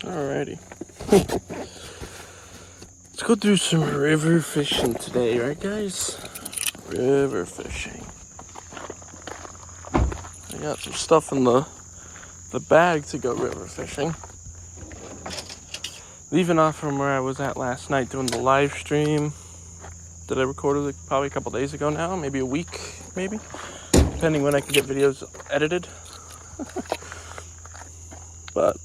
Alrighty. Let's go do some river fishing today, right guys? River fishing. I got some stuff in the bag to go river fishing. Leaving off from where I was at last night doing the live stream that I recorded probably a couple days ago now, maybe a week, maybe, depending when I can get videos edited. But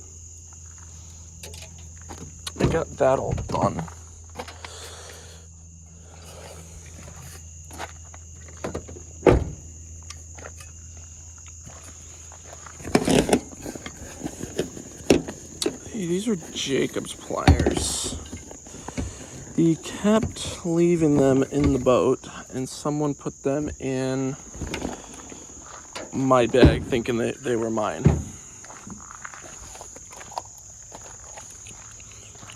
I got that all done. Hey, these are Jacob's pliers. He kept leaving them in the boat, and someone put them in my bag thinking they were mine.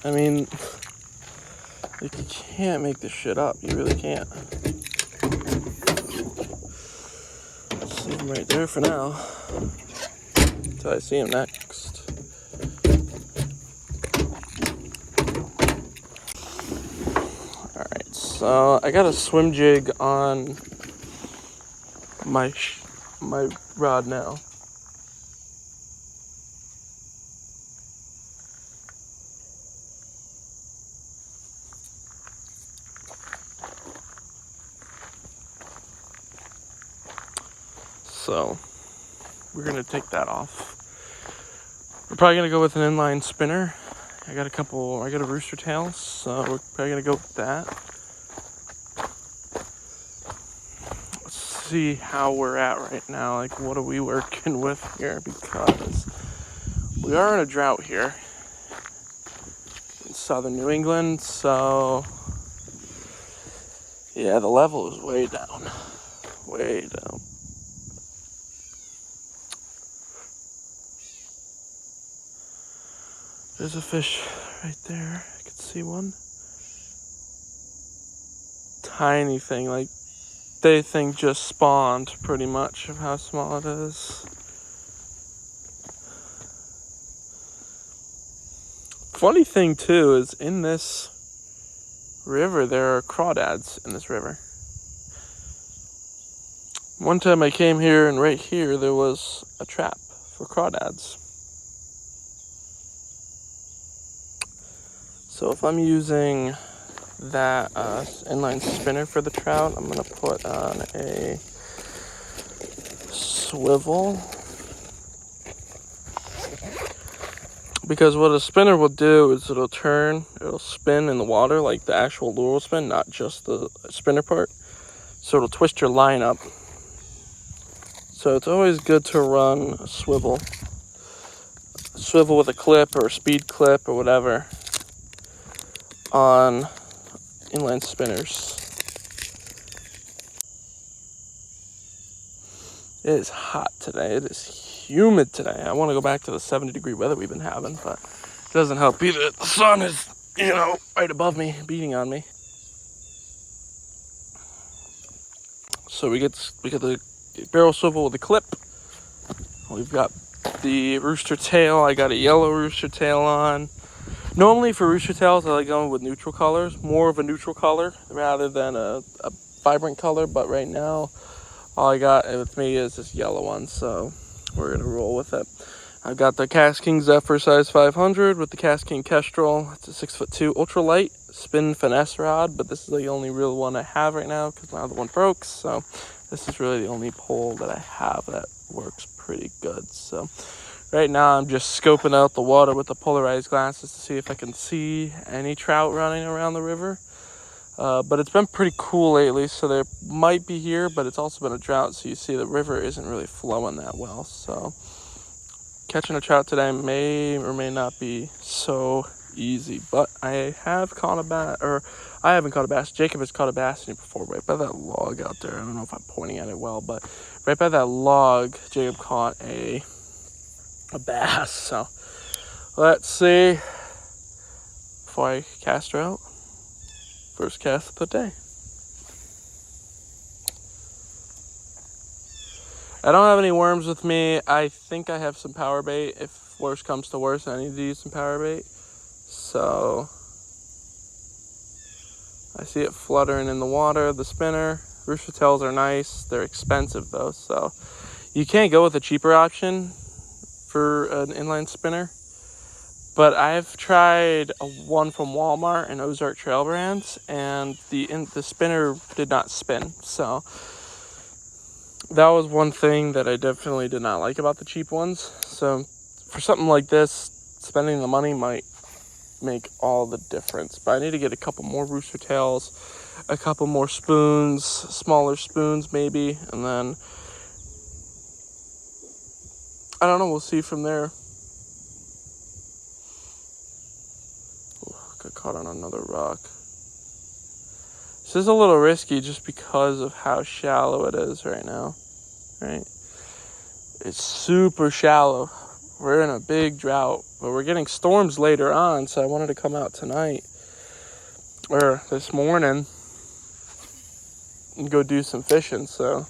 I mean, you can't make this shit up. You really can't. Let's leave him right there for now until I see him next. Alright, so I got a swim jig on my rod now. So we're gonna take that off. We're probably gonna go with an inline spinner. I got a rooster tail, so we're probably gonna go with that. Let's see how we're at right now. Like, what are we working with here? Because we are in a drought here in southern New England, so yeah, the level is way down. Way down. There's a fish right there. I can see one. Tiny thing, like they think just spawned pretty much of how small it is. Funny thing too is in this river there are crawdads in this river. One time I came here and right here there was a trap for crawdads. So if I'm using that inline spinner for the trout, I'm gonna put on a swivel, because what a spinner will do is it'll spin in the water like the actual lure will spin, not just the spinner part. So it'll twist your line up. So it's always good to run a swivel with a clip or a speed clip or whatever on inline spinners. It is hot today. It is humid today. I want to go back to the 70-degree weather we've been having, but it doesn't help either. The sun is, right above me, beating on me. So we got the barrel swivel with a clip. We've got the rooster tail. I got a yellow rooster tail on. Normally for rooster tails, I like going with neutral colors, more of a neutral color rather than a vibrant color. But right now, all I got with me is this yellow one, so we're gonna roll with it. I've got the Cast King Zephyr size 500 with the Cast King Kestrel. It's a 6'2" ultralight spin finesse rod, but this is the only real one I have right now because my other one broke. So this is really the only pole that I have that works pretty good. So right now I'm just scoping out the water with the polarized glasses to see if I can see any trout running around the river. But it's been pretty cool lately, so there might be here, but it's also been a drought, so you see the river isn't really flowing that well. So catching a trout today may or may not be so easy, but I have caught a bass, or I haven't caught a bass. Jacob has caught a bass before right by that log out there. I don't know if I'm pointing at it well, but right by that log, Jacob caught a bass. So let's see before I cast her out. First cast of the day. I don't have any worms with me. I think I have some power bait. If worst comes to worst, I need to use some power bait. So I see it fluttering in the water, the spinner. Rooster tails are nice. They're expensive though, so you can't go with a cheaper option for an inline spinner. But I've tried one from Walmart and Ozark Trail Brands, and the spinner did not spin. So that was one thing that I definitely did not like about the cheap ones. So for something like this, spending the money might make all the difference. But I need to get a couple more rooster tails, a couple more spoons, smaller spoons maybe, and then I don't know, we'll see from there. Got caught on another rock. This is a little risky just because of how shallow it is right now, right? It's super shallow. We're in a big drought, but we're getting storms later on, so I wanted to come out tonight, or this morning, and go do some fishing, so.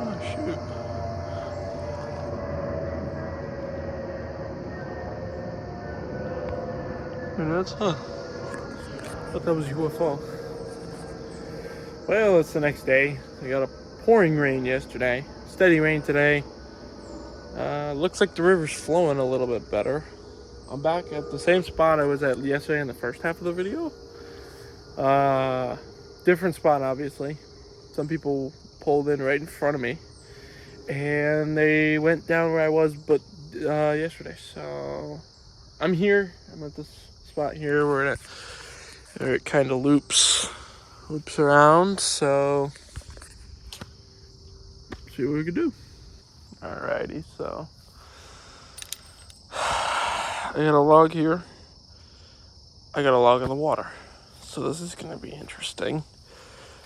Oh, shoot. And that's, I thought that was UFO. Well, it's the next day. We got a pouring rain yesterday. Steady rain today. Looks like the river's flowing a little bit better. I'm back at the same spot I was at yesterday in the first half of the video. Different spot, obviously. Some people pulled in right in front of me, and they went down where I was, but yesterday. So I'm here. I'm at this spot here where it kind of loops around. So see what we can do. Alrighty, so I got a log here. I got a log in the water. So this is gonna be interesting.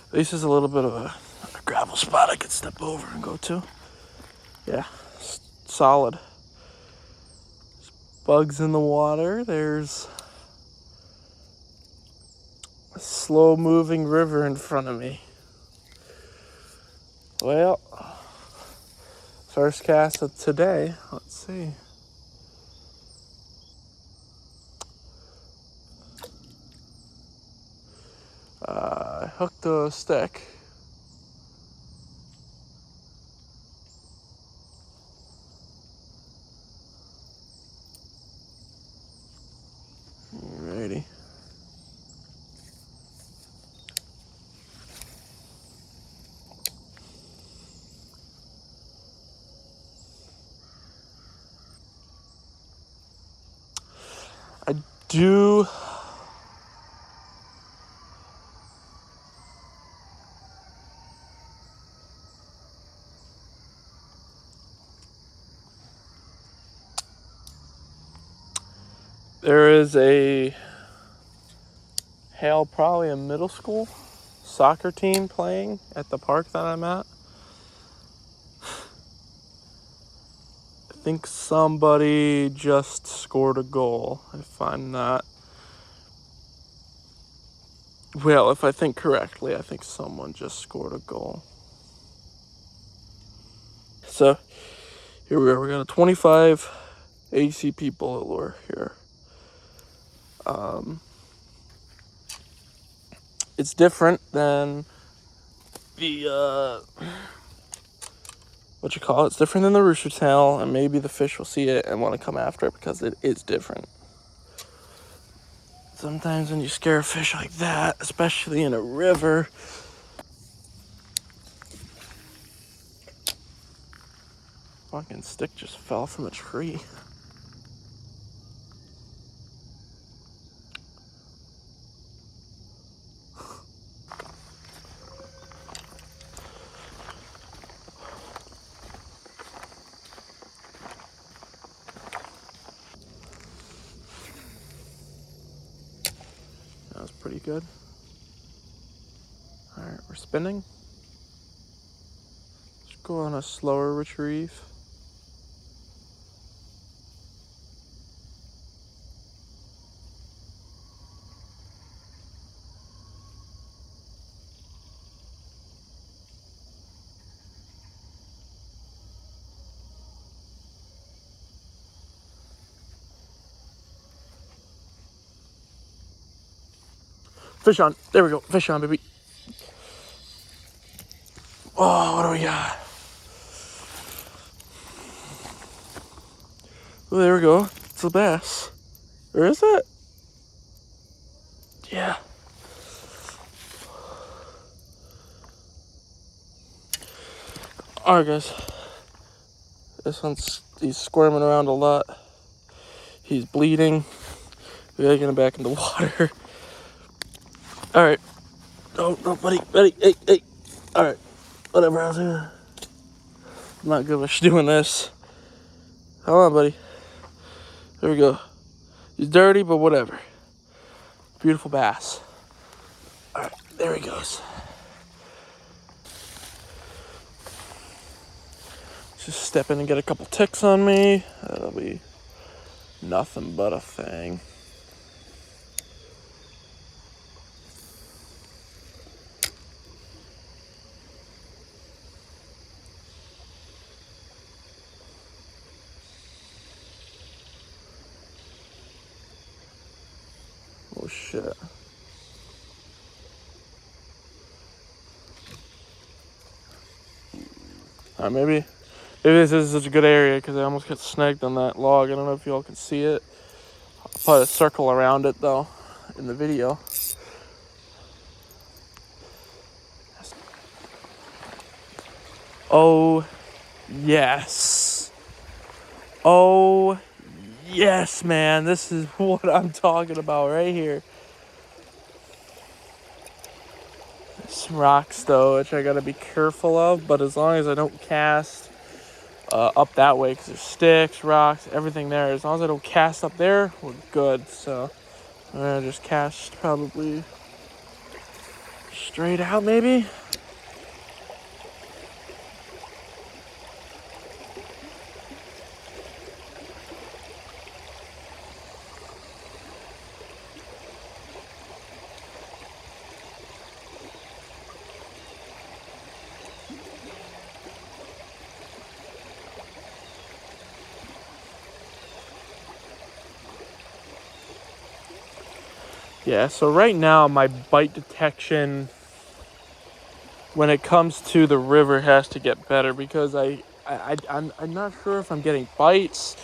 At least there's a little bit of a gravel spot I could step over and go to. Yeah, solid. There's bugs in the water. There's a slow moving river in front of me. Well, first cast of today. Let's see. I hooked a stick. Alrighty. I do. There is probably a middle school soccer team playing at the park that I'm at. I think somebody just scored a goal. I find that. Well, if I think correctly, I think someone just scored a goal. So here we are. We got a 25 ACP bullet lure here. It's different than the what you call it. It's different than the rooster tail, and maybe the fish will see it and want to come after it because it is different. Sometimes when you scare a fish like that, especially in a river, fucking stick just fell from a tree. That was pretty good. All right, we're spinning. go on a slower retrieve. Fish on. There we go. Fish on, baby. Oh, what do we got? Oh, there we go. It's a bass. Or is it? Yeah. Alright, guys. He's squirming around a lot. He's bleeding. We gotta get him back in the water. Alright. Oh, no, buddy. Hey. Alright. Whatever, I was doing. I'm not good with doing this. Hold on, buddy. There we go. He's dirty, but whatever. Beautiful bass. Alright, there he goes. Just step in and get a couple ticks on me. That'll be nothing but a thing. Oh shit. Alright, maybe this is such a good area because I almost got snagged on that log. I don't know if y'all can see it. I'll put a circle around it though in the video. Oh yes. Oh yes, man. This is what I'm talking about right here. Some rocks though, which I gotta be careful of, but as long as I don't cast up that way, because there's sticks, rocks, everything there. As long as I don't cast up there, we're good. So I'm gonna just cast probably straight out, maybe. Yeah, so right now my bite detection when it comes to the river has to get better because I'm not sure if I'm getting bites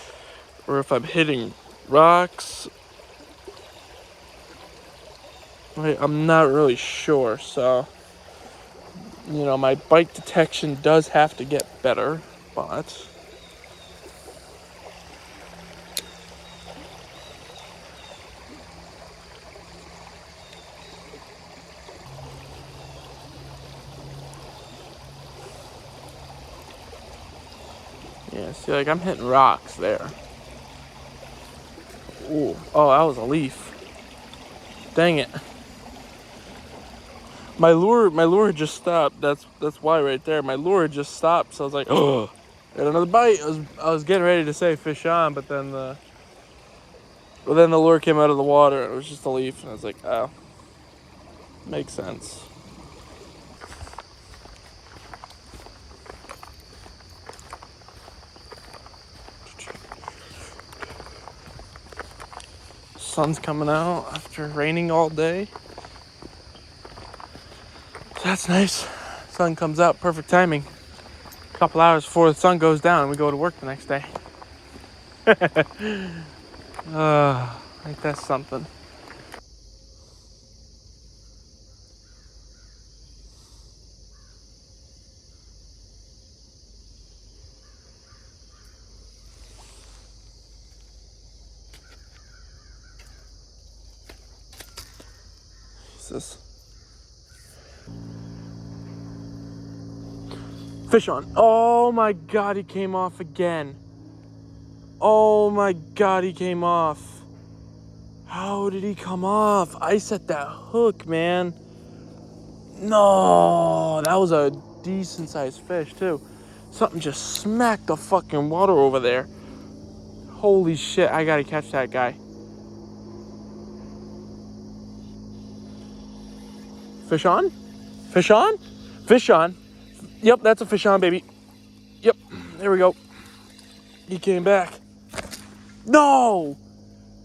or if I'm hitting rocks. I'm not really sure, so you know, my bite detection does have to get better, but yeah, see, like I'm hitting rocks there. Ooh, oh, that was a leaf. Dang it. My lure just stopped. That's why right there. My lure just stopped. So I was like, oh, got another bite. I was getting ready to say fish on, but then the lure came out of the water and it was just a leaf, and I was like, oh, makes sense. Sun's coming out after raining all day. So that's nice. Sun comes out, perfect timing. A couple hours before the sun goes down and we go to work the next day. Ain't that something? Jesus. Fish on. Oh my god, he came off again. Oh my god, he came off. How did he come off? I set that hook, man. No, that was a decent sized fish too. Something just smacked the fucking water over there. Holy shit, I gotta catch that guy. Fish on? Fish on? Fish on. Yep, that's a fish on, baby. Yep, there we go. He came back. No!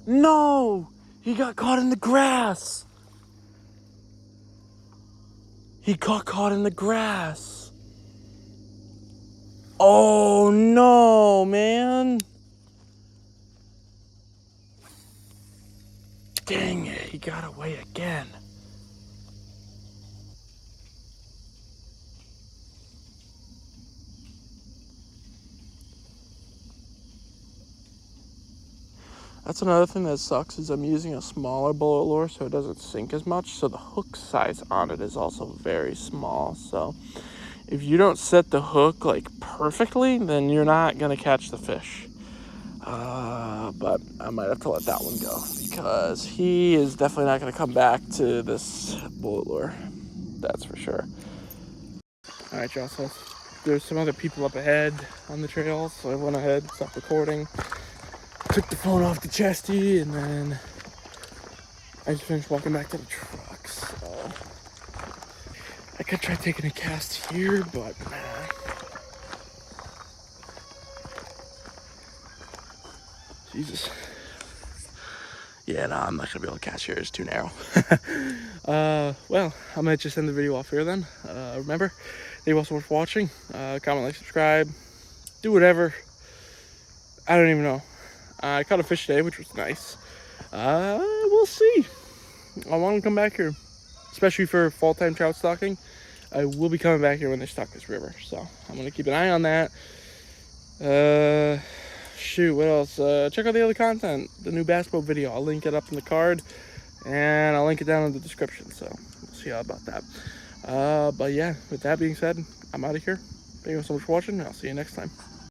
No! He got caught in the grass. He got caught in the grass. Oh no, man. Dang it, he got away again. That's another thing that sucks is I'm using a smaller bullet lure so it doesn't sink as much. So the hook size on it is also very small. So if you don't set the hook like perfectly, then you're not gonna catch the fish. But I might have to let that one go because he is definitely not gonna come back to this bullet lure. That's for sure. All right, y'all. So there's some other people up ahead on the trail, so I went ahead, stopped recording. Took the phone off the chesty, and then I just finished walking back to the truck. So I could try taking a cast here, but man. Jesus. Yeah, no, I'm not gonna be able to catch here. It's too narrow. Well, I might just end the video off here then. Remember, thank you all so much for watching. Comment, like, subscribe, do whatever. I don't even know. I caught a fish today, which was nice. We'll see. I want to come back here, especially for fall time trout stocking. I will be coming back here when they stock this river, so I'm gonna keep an eye on that. Shoot, what else? Check out the other content, the new bass boat video. I'll link it up in the card, and I'll link it down in the description. So we'll see how about that. But yeah, with that being said, I'm out of here. Thank you so much for watching. I'll see you next time.